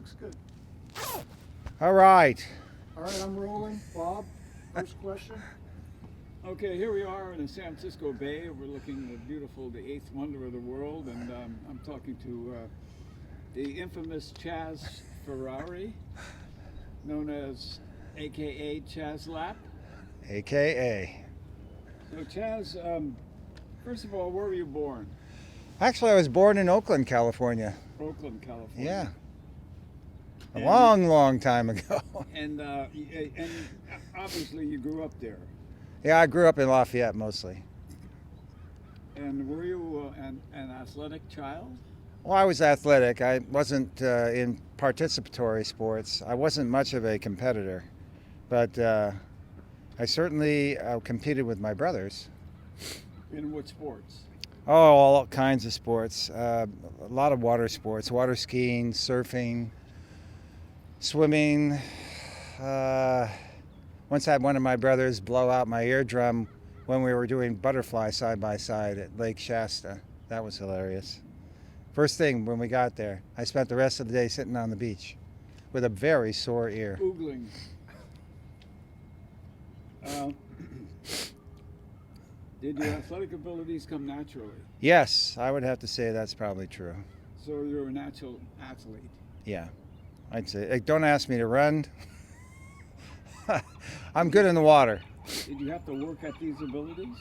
Looks good. All right. All right, I'm rolling. Bob, first question. Okay, here we are in the San Francisco Bay, overlooking the beautiful, the eighth wonder of the world, and I'm talking to the infamous Chaz Ferrari, known as AKA Chaz Lap. AKA. So Chaz, first of all, where were you born? Actually, I was born in Oakland, California. Oakland, California. Yeah. A And- long time ago. And obviously you grew up there. Yeah, I grew up in Lafayette mostly. And were you an athletic child? Well, I was athletic. I wasn't in participatory sports. I wasn't much of a competitor, but I certainly competed with my brothers. In what sports? Oh, all kinds of sports. A lot of water sports, water skiing, surfing, swimming. Once I had one of my brothers blow out my eardrum when we were doing butterfly side by side at Lake Shasta. That was hilarious. First thing when we got there, I spent the rest of the day sitting on the beach with a very sore ear. Oogling. Did your athletic abilities come naturally? Yes, I would have to say that's probably true. So you're a natural athlete. Yeah, I'd say. Don't ask me to run. I'm good in the water. Did you have to work at these abilities?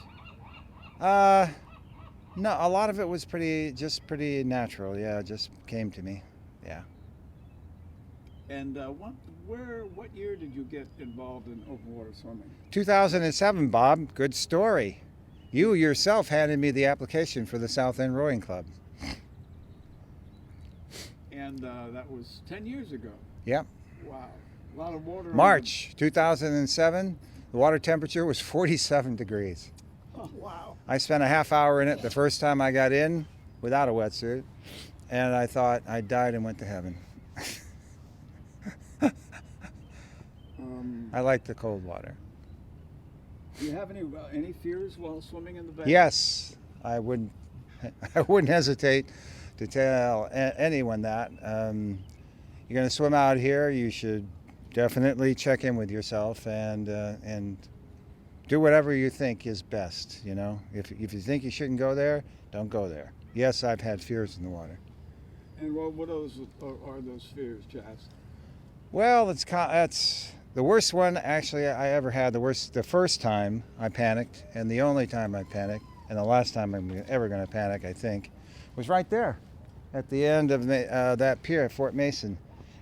No, a lot of it was pretty natural. Yeah, it just came to me. Yeah. And what year did you get involved in open water swimming? 2007, Bob. Good story. You yourself handed me the application for the South End Rowing Club. And that was 10 years ago. Yep. Wow. A lot of water. March 2007, the water temperature was 47 degrees. Oh, wow. I spent a half hour in it the first time I got in without a wetsuit, and I thought I died and went to heaven. I like the cold water. Do you have any fears while swimming in the bay? Yes, I wouldn't hesitate to tell anyone that. You're going to swim out here, you should definitely check in with yourself and do whatever you think is best. You know, if you think you shouldn't go there, don't go there. Yes, I've had fears in the water. And what are those fears, Chaz? Well, that's the worst one actually I ever had. The first time I panicked, and the only time I panicked, and the last time I'm ever going to panic, I think, was right there at the end of that pier at Fort Mason.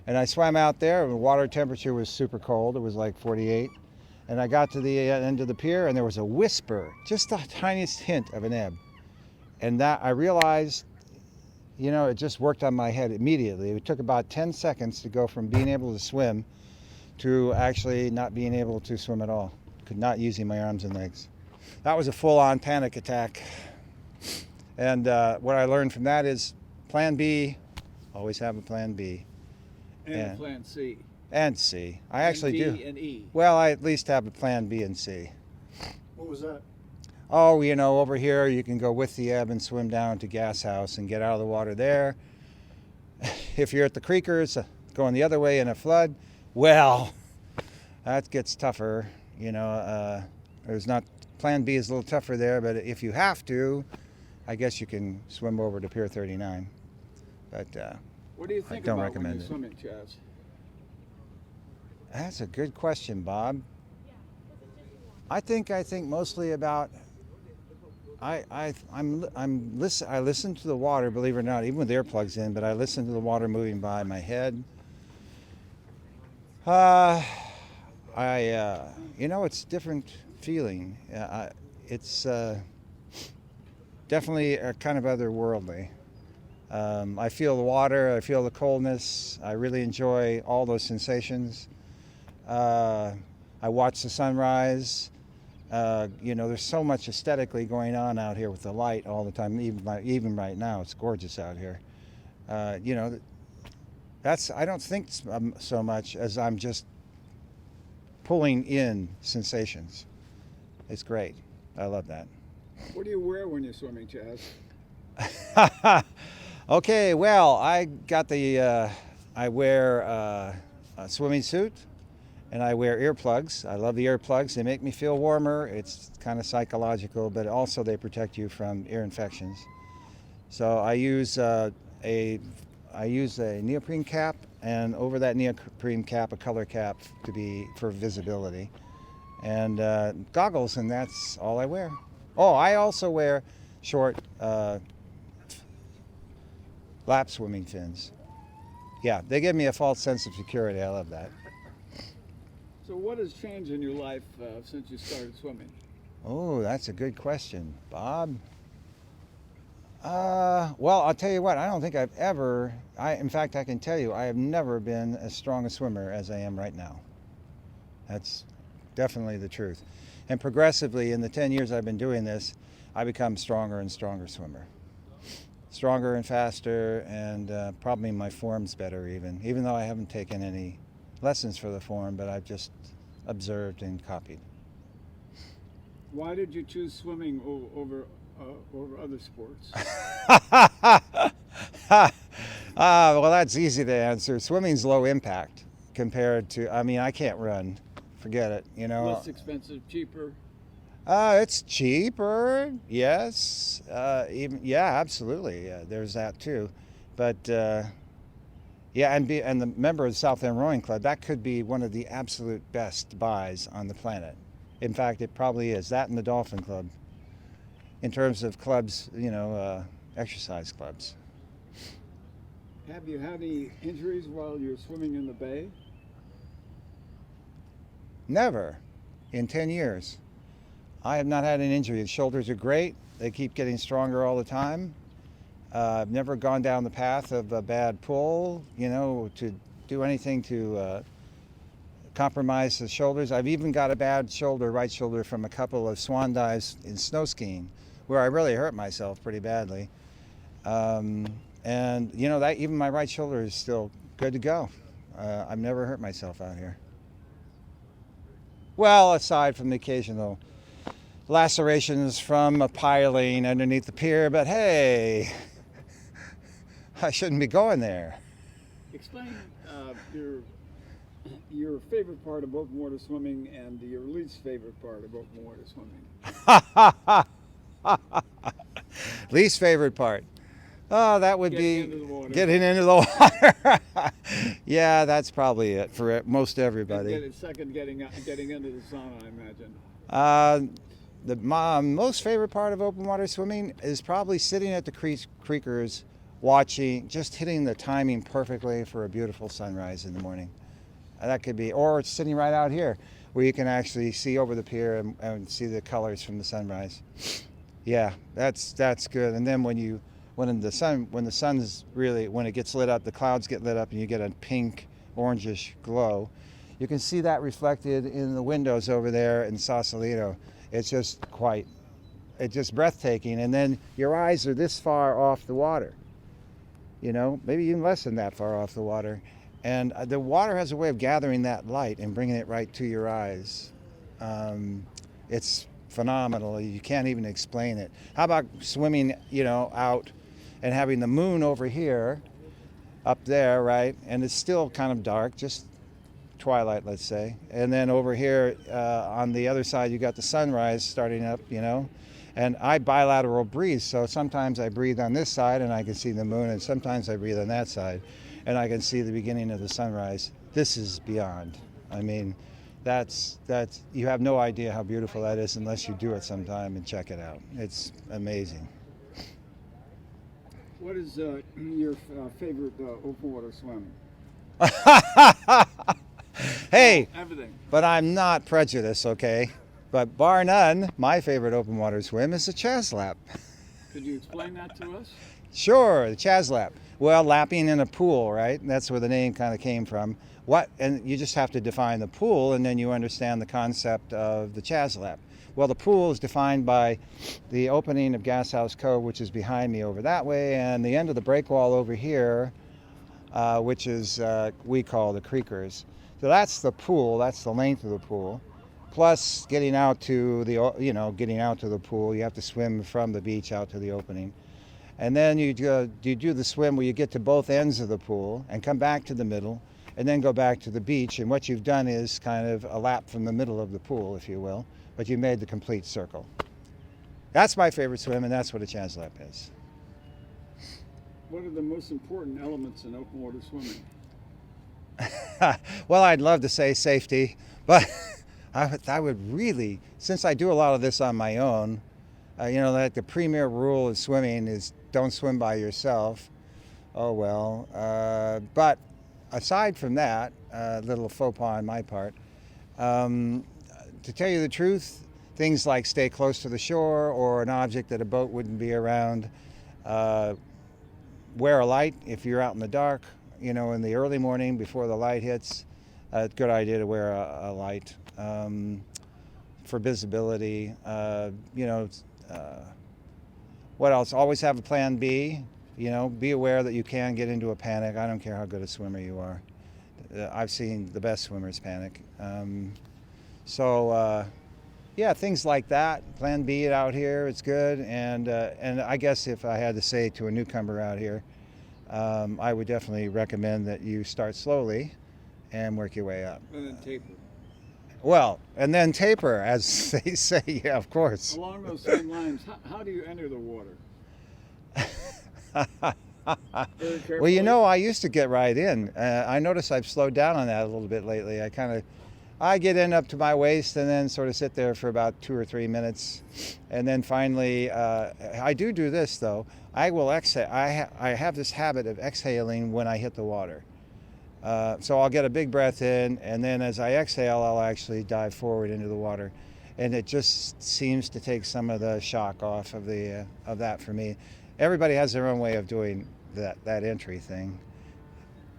And I swam out there, and the water temperature was super cold. It was like 48. And I got to the end of the pier, and there was a whisper, just the tiniest hint of an ebb. And that I realized, you know, it just worked on my head immediately. It took about 10 seconds to go from being able to swim to actually not being able to swim at all. Not using my arms and legs. That was a full-on panic attack. And what I learned from that is plan B, always have a plan B. And plan C. And C. I actually D do. And E. Well, I at least have a plan B and C. What was that? Oh, you know, over here you can go with the ebb and swim down to Gas House and get out of the water there. If you're at the Creekers, going the other way in a flood, well, that gets tougher. You know, plan B is a little tougher there, but if you have to, I guess you can swim over to Pier 39. But What do you think don't about recommend when you're it. swimming, Chaz? That's a good question, Bob. I think mostly about. I listen to the water, believe it or not, even with earplugs in. But I listen to the water moving by my head. You know, it's a different feeling. It's definitely a kind of otherworldly. I feel the water. I feel the coldness. I really enjoy all those sensations. I watch the sunrise. You know, there's so much aesthetically going on out here with the light all the time. Even right now, it's gorgeous out here. You know, I don't think so much as I'm just pulling in sensations. It's great. I love that. What do you wear when you're swimming, Chaz? Okay, well, I got the I wear a swimming suit, and I wear earplugs. I love the earplugs. They make me feel warmer. It's kind of psychological, but also they protect you from ear infections. So I use a neoprene cap, and over that neoprene cap, a color cap to be for visibility, and goggles, and that's all I wear. Oh, I also wear short lap swimming fins. Yeah, they give me a false sense of security. I love that. So what has changed in your life since you started swimming? Oh, that's a good question, Bob. Well, I'll tell you what, I don't think I've ever, in fact, I can tell you, I have never been as strong a swimmer as I am right now. That's definitely the truth. And progressively, in the 10 years I've been doing this, I become stronger and stronger swimmer. Stronger and faster, and probably my form's better even though I haven't taken any lessons for the form, but I've just observed and copied. Why did you choose swimming over other sports? Well, that's easy to answer. Swimming's low impact compared to, I mean, I can't run. Forget it, you know. Less expensive, cheaper? It's cheaper, yes. Yeah, absolutely. There's that too. But yeah, and the member of the South End Rowing Club, that could be one of the absolute best buys on the planet. In fact, it probably is. That and the Dolphin Club, in terms of clubs, you know, exercise clubs. Have you had any injuries while you're swimming in the bay? Never, in 10 years. I have not had an injury. The shoulders are great. They keep getting stronger all the time. I've never gone down the path of a bad pull, you know, to do anything to compromise the shoulders. I've even got a bad shoulder, right shoulder, from a couple of swan dives in snow skiing, where I really hurt myself pretty badly. And you know, that even my right shoulder is still good to go. I've never hurt myself out here. Well, aside from the occasional lacerations from a piling underneath the pier, but hey, I shouldn't be going there. Explain your favorite part of open water swimming and your least favorite part of open water swimming. Least favorite part. Oh, that would be getting into the water. Yeah, that's probably it for most everybody. And second, getting into the sauna, I imagine. The most favorite part of open water swimming is probably sitting at the creekers, watching, just hitting the timing perfectly for a beautiful sunrise in the morning. That could be, or sitting right out here, where you can actually see over the pier and see the colors from the sunrise. Yeah, that's good. And then when the sun's really, when it gets lit up, the clouds get lit up and you get a pink, orangish glow, you can see that reflected in the windows over there in Sausalito. It's just breathtaking. And then your eyes are this far off the water, you know, maybe even less than that far off the water. And the water has a way of gathering that light and bringing it right to your eyes. It's phenomenal. You can't even explain it. How about swimming, you know, out and having the moon over here, up there, right? And it's still kind of dark, just twilight, let's say. And then over here on the other side, you got the sunrise starting up, you know. And I bilateral breathe, so sometimes I breathe on this side and I can see the moon, and sometimes I breathe on that side and I can see the beginning of the sunrise. This is beyond. I mean, that's you have no idea how beautiful that is unless you do it sometime and check it out. It's amazing. What is your favorite open water swim? Hey, Everything. but I'm not prejudiced, okay? But bar none, my favorite open water swim is the Chaz Lap. Could you explain that to us? Sure, the Chaz Lap. Well, lapping in a pool, right? That's where the name kind of came from. And you just have to define the pool, and then you understand the concept of the Chaz Lap. Well, the pool is defined by the opening of Gashouse Cove, which is behind me over that way, and the end of the breakwall over here, which is we call the Creekers. So that's the pool. That's the length of the pool. Plus, getting out to the pool, you have to swim from the beach out to the opening. And then you do the swim where you get to both ends of the pool and come back to the middle and then go back to the beach. And what you've done is kind of a lap from the middle of the pool, if you will, but you made the complete circle. That's my favorite swim, and that's what a Chaz lap is. What are the most important elements in open water swimming? Well, I'd love to say safety, but I would really, since I do a lot of this on my own, that the premier rule of swimming is don't swim by yourself. Oh well. But aside from that, a little faux pas on my part, to tell you the truth, things like stay close to the shore or an object that a boat wouldn't be around. Wear a light if you're out in the dark, in the early morning before the light hits. It's a good idea to wear a light for visibility. What else? Always have a plan B. Be aware that you can get into a panic. I don't care how good a swimmer you are. I've seen the best swimmers panic. Things like that. Plan B it out here. It's good. And I guess if I had to say to a newcomer out here, I would definitely recommend that you start slowly and work your way up. And then taper. Well, and then taper, as they say. Yeah, of course. Along those same lines, how do you enter the water? Very carefully. Well, I used to get right in. I notice I've slowed down on that a little bit lately. I get in up to my waist and then sort of sit there for about 2 or 3 minutes. And then finally, I do this though. I will exhale. I have this habit of exhaling when I hit the water. So I'll get a big breath in, and then as I exhale, I'll actually dive forward into the water. And it just seems to take some of the shock off of that for me. Everybody has their own way of doing that entry thing.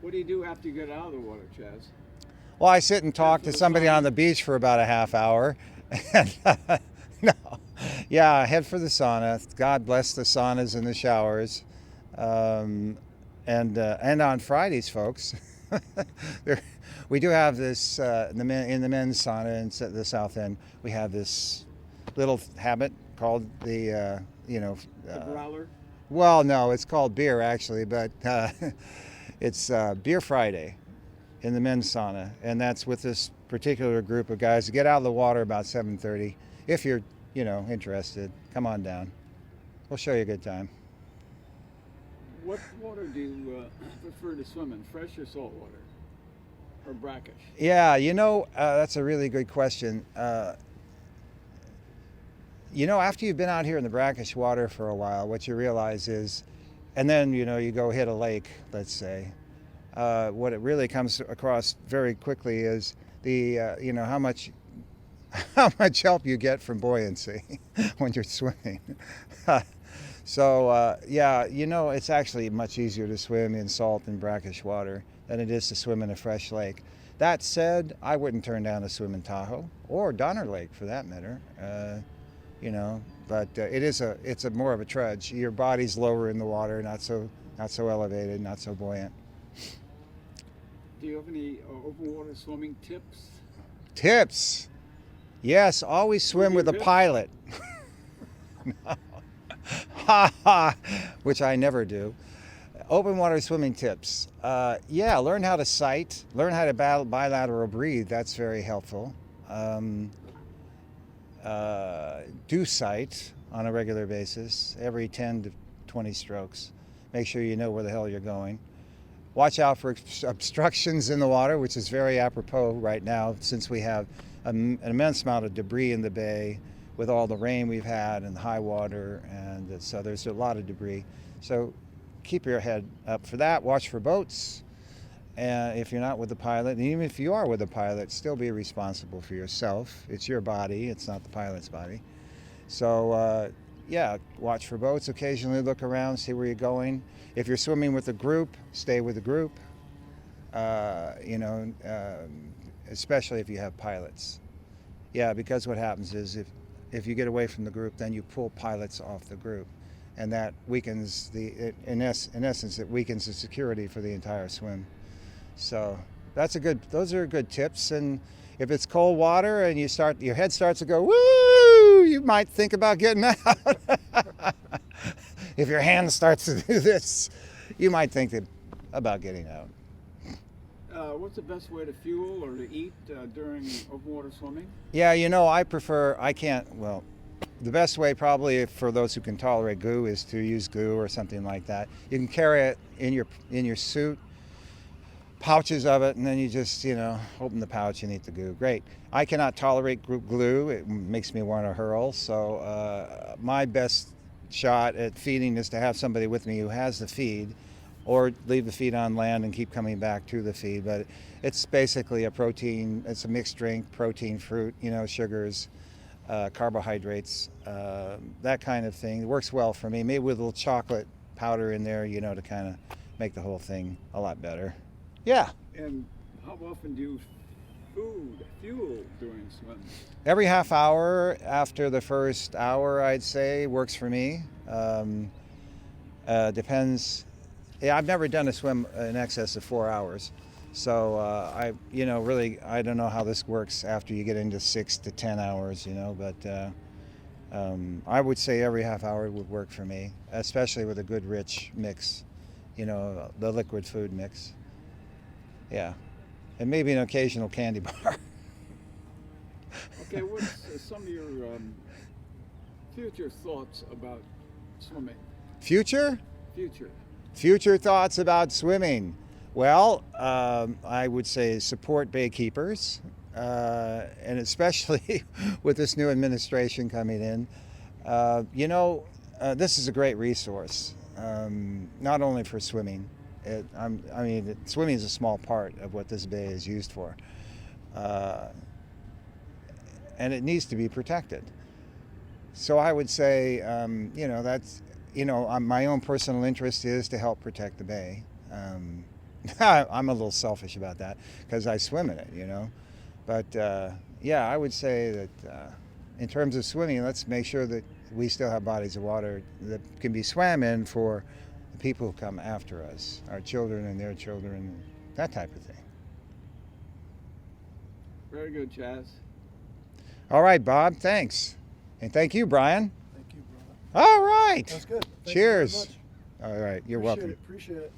What do you do after you get out of the water, Chaz? Well, I sit and talk to somebody on the beach for about a half hour. Head for the sauna. God bless the saunas and the showers. And on Fridays, folks, we do have this in the men's sauna in the South End. We have this little habit called the growler. Well, no, it's called beer actually, but it's Beer Friday in the men's sauna, and that's with this particular group of guys to get out of the water about 7:30. If you're, interested, come on down. We'll show you a good time. What water do you prefer to swim in, fresh or salt water, or brackish? Yeah, that's a really good question. After you've been out here in the brackish water for a while, what you realize is, and then, you go hit a lake, let's say, what it really comes across very quickly is how much help you get from buoyancy when you're swimming. It's actually much easier to swim in salt and brackish water than it is to swim in a fresh lake. That said, I wouldn't turn down a swim in Tahoe or Donner Lake for that matter. But it's a more of a trudge. Your body's lower in the water, not so elevated, not so buoyant. Do you have any open water swimming tips? Tips? Yes, always swim with a pilot. Which I never do. Open water swimming tips. Learn how to sight. Learn how to bilateral breathe. That's very helpful. Do sight on a regular basis, every 10 to 20 strokes. Make sure you know where the hell you're going. Watch out for obstructions in the water, which is very apropos right now since we have an immense amount of debris in the bay with all the rain we've had and the high water, and so there's a lot of debris. So keep your head up for that. Watch for boats. And if you're not with the pilot, and even if you are with the pilot, still be responsible for yourself. It's your body, it's not the pilot's body. So watch for boats. Occasionally look around, see where you're going. If you're swimming with a group, stay with the group. Especially if you have pilots. Yeah, because what happens is if you get away from the group, then you pull pilots off the group, and that weakens in essence it weakens the security for the entire swim. So those are good tips. And if it's cold water and your head starts to go woo, you might think about getting out. if your hand starts to do this, you might think about getting out. What's the best way to fuel or to eat during open water swimming? Yeah, the best way probably for those who can tolerate goo is to use goo or something like that. You can carry it in your suit, pouches of it, and then you just, open the pouch and eat the goo. Great. I cannot tolerate glue. It makes me want to hurl. So my best shot at feeding is to have somebody with me who has the feed, or leave the feed on land and keep coming back to the feed. But it's basically it's a mixed drink, protein, fruit, sugars, carbohydrates, that kind of thing. It works well for me. Maybe with a little chocolate powder in there, to kind of make the whole thing a lot better. Yeah. And how often do you fuel during swimming? Every half hour after the first hour, I'd say, works for me. Depends. Yeah, I've never done a swim in excess of 4 hours. So I don't know how this works after you get into 6 to 10 hours, but I would say every half hour would work for me, especially with a good rich mix, the liquid food mix. Yeah, and maybe an occasional candy bar. Okay, what's some of your future thoughts about swimming? Future thoughts about swimming. Well, I would say support bay keepers, and especially with this new administration coming in. This is a great resource, not only for swimming. Swimming is a small part of what this bay is used for, and it needs to be protected. So I would say, my own personal interest is to help protect the bay. I'm a little selfish about that because I swim in it, But I would say that in terms of swimming, let's make sure that we still have bodies of water that can be swam in for the people who come after us, our children and their children, that type of thing. Very good, Chaz. All right, Bob, thanks. And thank you, Brian. Thank you, brother. All right. That's good. Thank Cheers. you very much. All right, you're Appreciate welcome. it. Appreciate it.